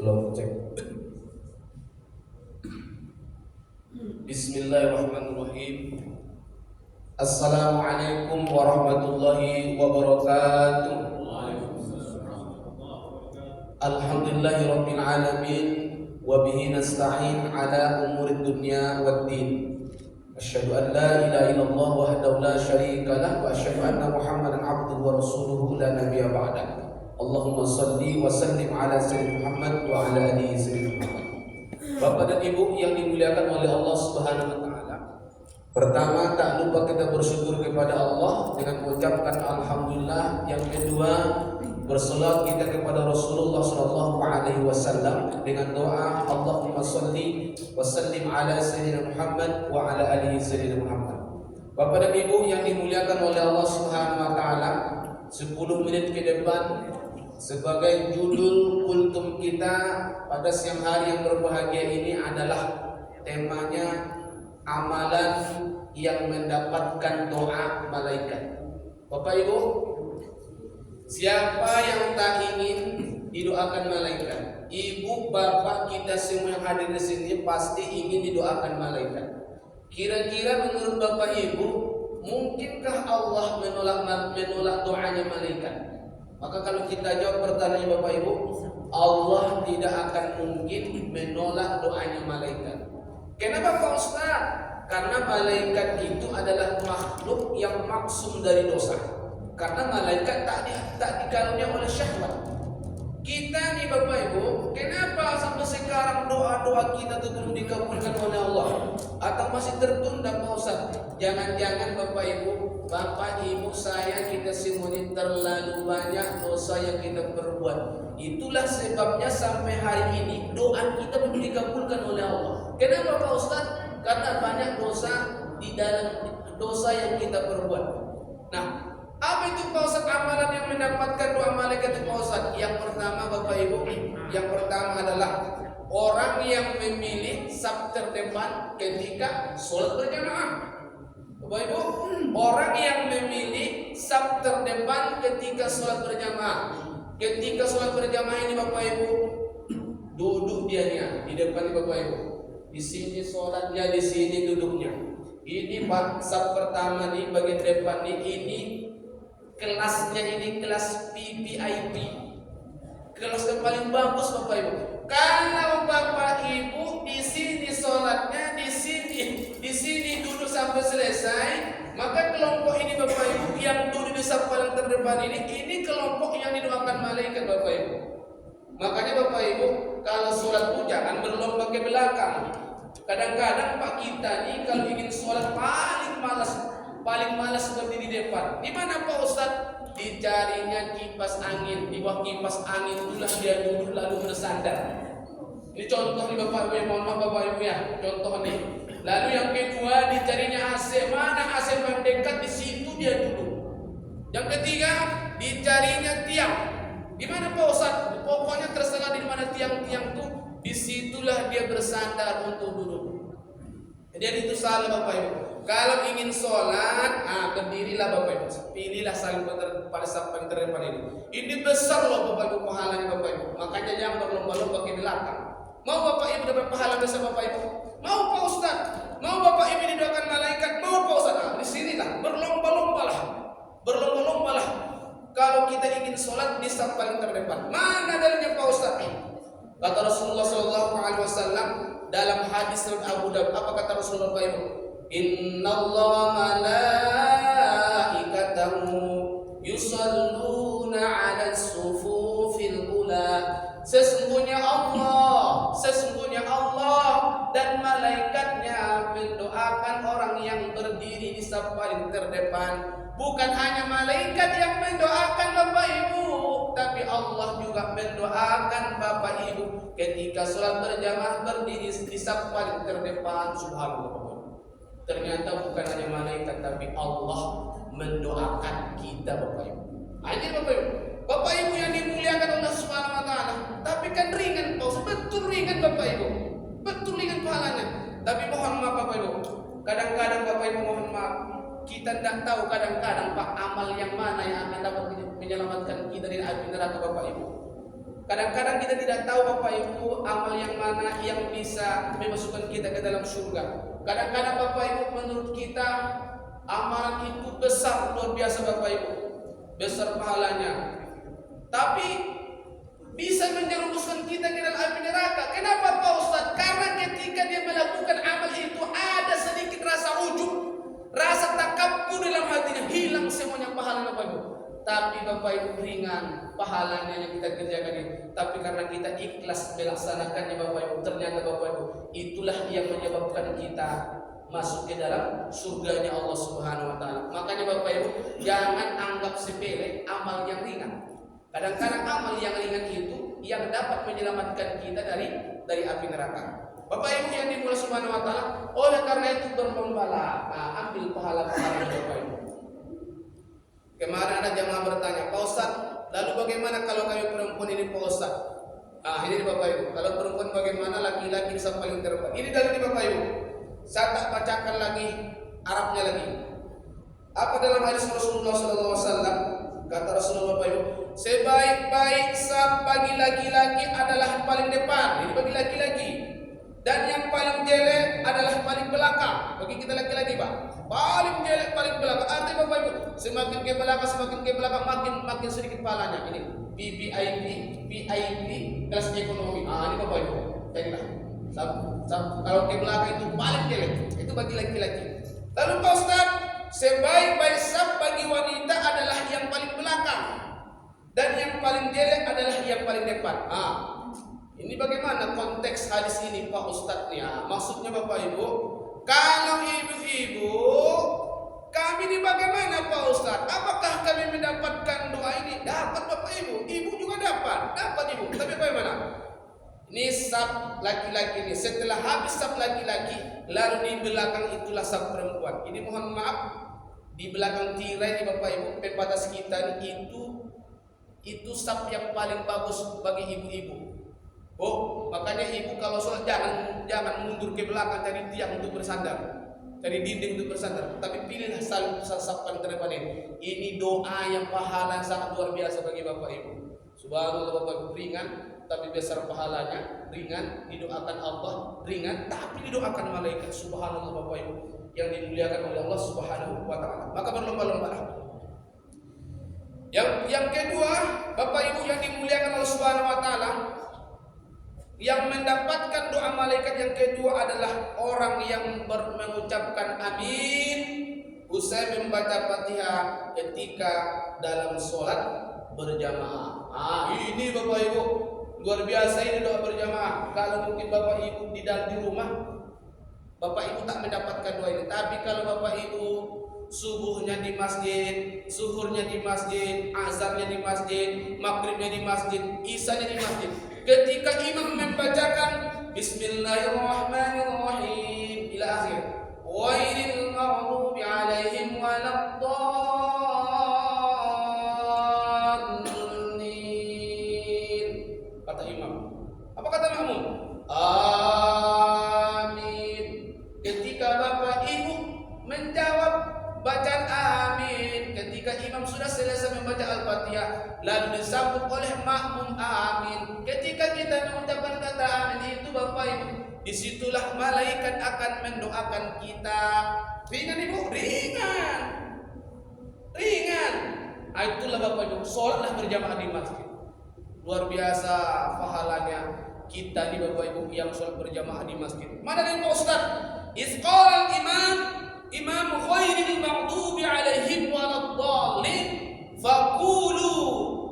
Belum cek. Bismillahirrahmanirrahim. Assalamualaikum warahmatullahi wabarakatuh. Alhamdulillahirabbil alamin wa bihi nasta'in ala umurid dunya waddin. Asyhadu an la ilaha illallah wahdahu la syarika lah wa asyhadu anna Muhammadan abduhu wa rasuluhu la nabiyya ba'dah. Allahumma salli wa sallim ala sayyidina Muhammad wa ala alihi sayyidina Muhammad. Bapak dan Ibu yang dimuliakan oleh Allah Subhanahu wa taala. Pertama, tak lupa kita bersyukur kepada Allah dengan mengucapkan alhamdulillah. Yang kedua, bersolat kita kepada Rasulullah sallallahu alaihi wasallam dengan doa Allahumma shalli wa sallim ala sayyidina Muhammad wa ala alihi sayyidina Muhammad. Bapak dan Ibu yang dimuliakan oleh Allah Subhanahu wa taala, 10 menit ke depan sebagai judul kultum kita pada siang hari yang berbahagia ini adalah temanya amalan yang mendapatkan doa malaikat. Bapak Ibu, siapa yang tak ingin didoakan malaikat? Ibu, bapak, kita semua yang hadir di sini pasti ingin didoakan malaikat. Kira-kira menurut Bapak Ibu, mungkinkah Allah menolak doanya malaikat? Maka kalau kita jawab pertanyaan Bapak Ibu, Allah tidak akan mungkin menolak doanya malaikat. Kenapa Pak Ustaz? Karena malaikat itu adalah makhluk yang maksum dari dosa. Karena malaikat tak dikaruniai oleh syahwat. Kita nih Bapak Ibu, kenapa sampai sekarang doa-doa kita itu belum dikabulkan oleh Allah? Atau masih tertunda Pak Ustaz? Jangan-jangan Bapak Ibu, Bapak Ibu saya, kita semua ini terlalu banyak dosa yang kita perbuat. Itulah sebabnya sampai hari ini doa kita belum dikabulkan oleh Allah. Kenapa Pak Ustaz? Karena banyak dosa di dalam dosa yang kita perbuat. Nah, apa itu Pak Ustaz amalan yang mendapatkan doa malaikat itu Pak Ustaz? Yang pertama Bapak Ibu, yang pertama adalah orang yang memilih saf terdepan ketika sholat berjamaah. Bapak Ibu, orang yang memilih saf terdepan ketika sholat berjamaah. Ketika sholat berjamaah ini Bapak Ibu, duduk dia nih di depan Bapak Ibu. Di sini sholatnya, di sini duduknya. Ini saf pertama nih bagian depan nih, ini kelasnya, ini kelas VIP, kelas yang paling bagus Bapak Ibu. Kalau Bapak Ibu di sini sholatnya, di sini duduk sampai selesai, maka kelompok ini Bapak Ibu yang duduk di saf paling terdepan ini kelompok yang didoakan malaikat Bapak Ibu. Makanya Bapak Ibu kalau sholat pun jangan berlomba ke belakang. Kadang-kadang Pak kita nih kalau ingin sholat paling malas berdiri di depan. Di mana Pak Ustaz? Dicarinya kipas angin. Di bawah kipas angin itulah dia duduk lalu bersandar. Ini contoh nih Bapak Ibu, mohon maaf Bapak Ibu ya, contoh nih. Lalu yang kedua dicarinya AC. Mana AC paling dekat, di situ dia duduk. Yang ketiga dicarinya tiang. Di mana Pak Ustaz? Pokoknya terserah di mana tiang-tiang tuh, disitulah dia bersandar untuk duduk. Jadi itu salah Bapak Ibu. Kalau ingin sholat, berdirilah Bapak Ibu. Pilihlah saling pada saf yang terdepan ini. Ini besar loh Bapak Ibu pahalanya Bapak Ibu. Makanya jangan berlomba-lomba ke belakang. Mau Bapak Ibu dapat pahala besar Bapak Ibu? Mau Pak Ustaz? Mau Bapak Ibu didoakan malaikat? Mau Pak Ustaz? Di sinilah berlomba-lombalah. Berlomba-lombalah. Kalau kita ingin sholat di saf paling terdepan. Mana dalilnya Pak Ustaz? Kata Rasulullah SAW dalam hadis riwayat Abu Dawud, apa kata Rasulullah SAW? Innallaha malaikatahu yusalluna 'alas sufufil ula. Sesungguhnya Allah dan malaikatnya mendoakan orang yang berdiri di saf paling terdepan. Bukan hanya malaikat yang mendoakan Bapak Ibu, tapi Allah juga mendoakan Bapak Ibu ketika sholat berjamaah berdiri di saf paling terdepan. Subhanallah. Ternyata bukan hanya malaikat, tapi Allah mendoakan kita Bapak Ibu. Aja Bapak Ibu. Bapak Ibu yang dimuliakan Allah Subhanahu wa taala. Tapi kan ringan Pak Ustaz, betul ringan Bapak Ibu. Betul ringan pahalanya. Tapi mohon maaf Bapak Ibu. Kadang-kadang Bapak Ibu mohon maaf, kita tidak tahu kadang-kadang Pak amal yang mana yang akan dapat menyelamatkan kita dari api neraka Bapak Ibu. Kadang-kadang kita tidak tahu Bapak Ibu amal yang mana yang bisa memasukkan kita ke dalam surga. Kadang-kadang Bapak Ibu menurut kita amalan itu besar, luar biasa Bapak Ibu, besar pahalanya, tapi bisa menjerumuskan kita ke dalam api neraka. Kenapa Pak Ustaz? Karena ketika dia melakukan amal itu ada sedikit rasa ujub, rasa takabur dalam hatinya, hilang semuanya pahalanya Bapak Ibu. Tapi Bapak Ibu ringan pahalanya yang kita kerjakan ini. Tapi karena kita ikhlas melaksanakannya Bapak Ibu, ternyata Bapak Ibu itulah yang menyebabkan kita masuk ke dalam surganya Allah Subhanahu wa taala. Makanya Bapak Ibu jangan anggap sepele amal yang ringan. Kadang-kadang amal yang ringan itu yang dapat menyelamatkan kita dari api neraka. Bapak Ibu yang dimulai Subhanahu wa taala, oleh karena itu berlombalah, ambil pahala-pahala Bapak Ibu. Kemarin ada jamaah bertanya, Pak Ustaz, lalu bagaimana kalau kami perempuan ini Pak Ustaz? Ini Bapak Ibu, kalau perempuan bagaimana, laki-laki bisa paling terdepan. Ini dalilnya Bapak Ibu. Saya tak bacakan lagi Arabnya lagi. Apa dalam hadis Rasulullah SAW? Kata Rasulullah Bapak Ibu, sebaik-baik saf bagi laki-laki adalah paling depan. Ini bagi laki-laki. Dan yang paling jelek adalah paling belakang. Bagi kita laki-laki Pak, paling jelek paling belakang. Artinya Bapak Ibu, semakin ke belakang makin sedikit pahalanya. Ini VIP kelas ekonomi. Ini Bapak Ibu. Baiklah. Kalau ke belakang itu paling jelek. Itu bagi laki-laki. Lalu Pak Ustaz, sebaik-baik saf bagi wanita adalah yang paling belakang. Dan yang paling jelek adalah yang paling depan. Ini bagaimana konteks hadis ini Pak Ustadz nih? Maksudnya Bapak Ibu, kalau ibu-ibu, kami ini bagaimana Pak Ustadz? Apakah kami mendapatkan doa ini? Dapat Bapak Ibu, ibu juga dapat ibu. Tapi bagaimana? Ini saf laki-laki ini. Setelah habis saf laki-laki, lalu di belakang itulah saf perempuan. Ini mohon maaf, di belakang tirai ini Bapak Ibu, pembatas kita itu saf yang paling bagus bagi ibu-ibu. Makanya ibu kalau sholat jangan mundur ke belakang cari tiang untuk bersandar, cari dinding untuk bersandar, tapi pilihlah saf paling terdepan ini. Ini doa yang pahala sangat luar biasa bagi Bapak Ibu. Subhanallah Bapak Ibu, ringan tapi besar pahalanya, ringan didoakan Allah, ringan tapi didoakan malaikat. Subhanallah Bapak Ibu yang dimuliakan oleh Allah Subhanahu wa taala. Maka berlomba-lombalah. Yang kedua, Bapak Ibu yang dimuliakan Allah Subhanahu wa taala, yang mendapatkan doa malaikat yang kedua adalah orang yang mengucapkan amin usai membaca Fatihah ketika dalam sholat berjamaah. Ini Bapak Ibu luar biasa, ini doa berjamaah. Kalau mungkin Bapak Ibu di rumah, Bapak Ibu tak mendapatkan doa ini. Tapi kalau Bapak Ibu subuhnya di masjid, zuhurnya di masjid, azannya di masjid, maghribnya di masjid, isanya di masjid, ketika imam membacakan Bismillahirrahmanirrahim ila akhir, ghairil maghdubi alaihim waladdallin, kata imam. Apa kata makmum? Amin. Ketika Bapak Ibu menjawab bacaan amin, ketika imam sudah selesai membaca Al-Fatihah, lalu disambut oleh makmum amin. Ketika kita mengucapkan kata amin itu Bapak Ibu, disitulah malaikat akan mendoakan kita. Ringan Ibu, ringan. Itulah Bapak Ibu, sholatlah berjamaah di masjid. Luar biasa pahalanya kita di Bapak Ibu yang sholat berjamaah di masjid. Mana nih Pak Ustaz? Isqal imam ghairil maghdubi alaihim waladdallin faqulu,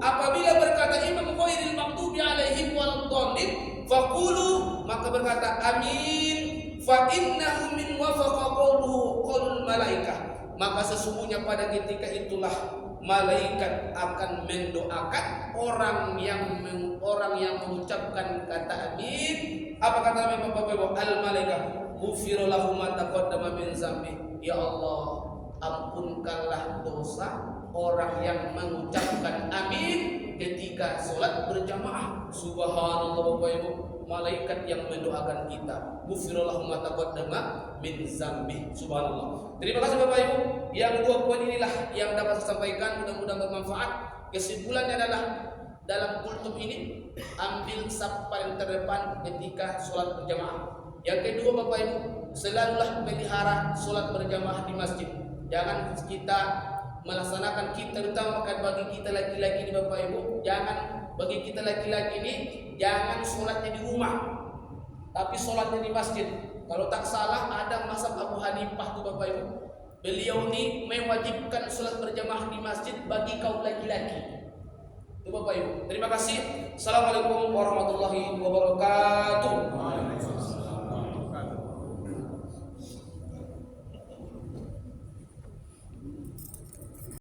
apabila berkata imam ghairil maghdubi alaihim waladdallin faqulu, maka berkata amin, fa innahu min wafaqa qawluhu qaulul malaikah, maka sesungguhnya pada ketika itulah malaikat akan mendoakan orang yang mengucapkan kata amin. Apa kata Bapak Ibu? Al malaikah ghufira lahu ma taqaddama min dzambi. Ya Allah, ampunkanlah dosa orang yang mengucapkan amin ketika sholat berjamaah. Subhanallah Bapak Ibu, malaikat yang mendoakan kita. Ghufira lahu ma taqaddama min dzambi. Subhanallah. Terima kasih Bapak Ibu. Yang dua poin inilah yang dapat saya sampaikan, mudah-mudahan bermanfaat. Kesimpulannya adalah dalam kultum ini, ambil saf paling terdepan ketika sholat berjamaah. Yang kedua Bapak Ibu, selalulah pelihara sholat berjamaah di masjid. Jangan kita melaksanakan, kita terutama bagi kita laki-laki ini Bapak Ibu, jangan bagi kita laki-laki ini jangan sholatnya di rumah, tapi sholatnya di masjid. Kalau tak salah ada mazhab Abu Hanifah tuh Bapak Ibu, beliau ini mewajibkan sholat berjamaah di masjid bagi kaum laki-laki. Itu Bapak Ibu. Terima kasih. Assalamualaikum warahmatullahi wabarakatuh.